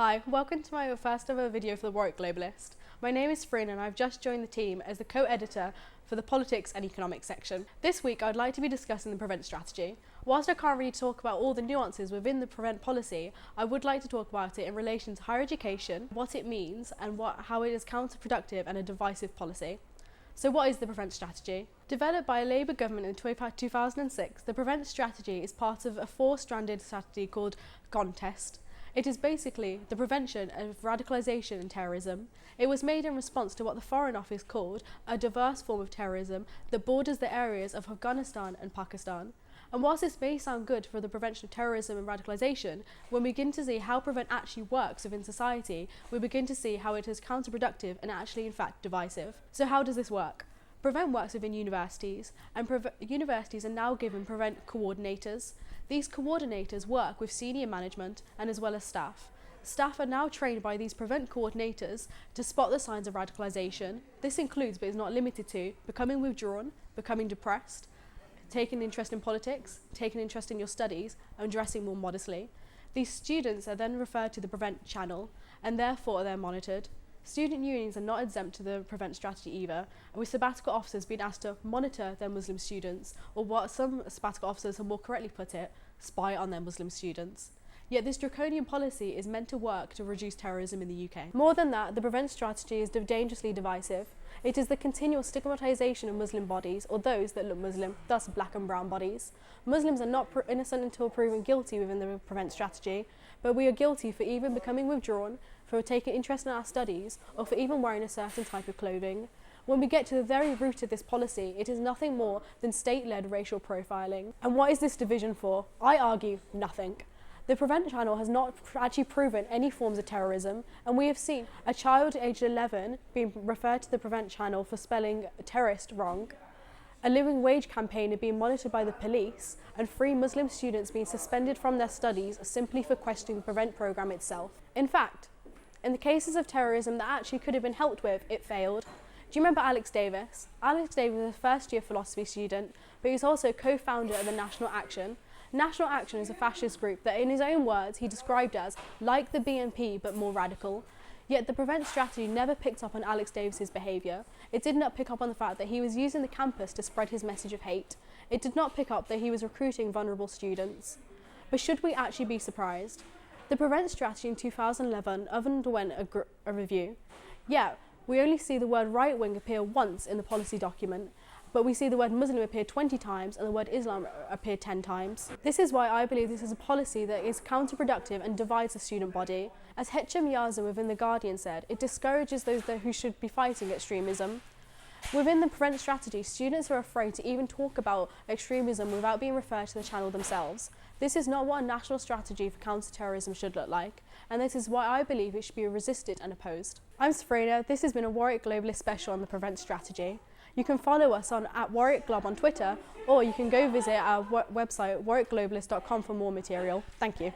Hi, welcome to my first ever video for the Warwick Globalist. My name is Safrina and I've just joined the team as the co-editor for the Politics and Economics section. This week I'd like to be discussing the Prevent strategy. Whilst I can't really talk about all the nuances within the Prevent policy, I would like to talk about it in relation to higher education, what it means and how it is counterproductive and a divisive policy. So what is the Prevent strategy? Developed by a Labour government in 2006, the Prevent strategy is part of a four-stranded strategy called Contest. It is basically the prevention of radicalisation and terrorism. It was made in response to what the Foreign Office called a diverse form of terrorism that borders the areas of Afghanistan and Pakistan. And whilst this may sound good for the prevention of terrorism and radicalisation, when we begin to see how Prevent actually works within society, we begin to see how it is counterproductive and actually in fact divisive. So how does this work? Prevent works within universities, and universities are now given Prevent coordinators. These coordinators work with senior management and as well as staff. Staff are now trained by these Prevent coordinators to spot the signs of radicalisation. This includes, but is not limited to, becoming withdrawn, becoming depressed, taking interest in politics, taking interest in your studies, and dressing more modestly. These students are then referred to the Prevent channel, and therefore they're monitored. Student unions are not exempt to the Prevent strategy either, and with sabbatical officers being asked to monitor their Muslim students, or what some sabbatical officers have more correctly put it, spy on their Muslim students. Yet this draconian policy is meant to work to reduce terrorism in the UK. More than that, the Prevent strategy is dangerously divisive. It is the continual stigmatisation of Muslim bodies, or those that look Muslim, thus black and brown bodies. Muslims are not innocent until proven guilty within the Prevent strategy, but we are guilty for even becoming withdrawn, for taking interest in our studies, or for even wearing a certain type of clothing. When we get to the very root of this policy, it is nothing more than state-led racial profiling. And what is this division for? I argue nothing. The Prevent channel has not actually proven any forms of terrorism, and we have seen a child aged 11 being referred to the Prevent channel for spelling terrorist wrong, a living wage campaigner being monitored by the police, and 3 Muslim students being suspended from their studies simply for questioning the Prevent programme itself. In fact, in the cases of terrorism that actually could have been helped with, it failed. Do you remember Alex Davis? Alex Davis was a first-year philosophy student, but he's also co-founder of the National Action. National Action is a fascist group that, in his own words, he described as like the BNP but more radical. Yet the Prevent strategy never picked up on Alex Davis's behaviour. It did not pick up on the fact that he was using the campus to spread his message of hate. It did not pick up that he was recruiting vulnerable students. But should we actually be surprised? The Prevent strategy in 2011 underwent a review. Yeah, we only see the word right-wing appear once in the policy document, but we see the word Muslim appear 20 times and the word Islam appear 10 times. This is why I believe this is a policy that is counterproductive and divides the student body. As Hechem Yazan within The Guardian said, it discourages those who should be fighting extremism. Within the Prevent strategy, students are afraid to even talk about extremism without being referred to the channel themselves. This is not what a national strategy for counter-terrorism should look like, and this is why I believe it should be resisted and opposed. I'm Safrina. This has been a Warwick Globalist special on the Prevent strategy. You can follow us at Warwick Glob on Twitter, or you can go visit our website warwickglobalist.com for more material. Thank you.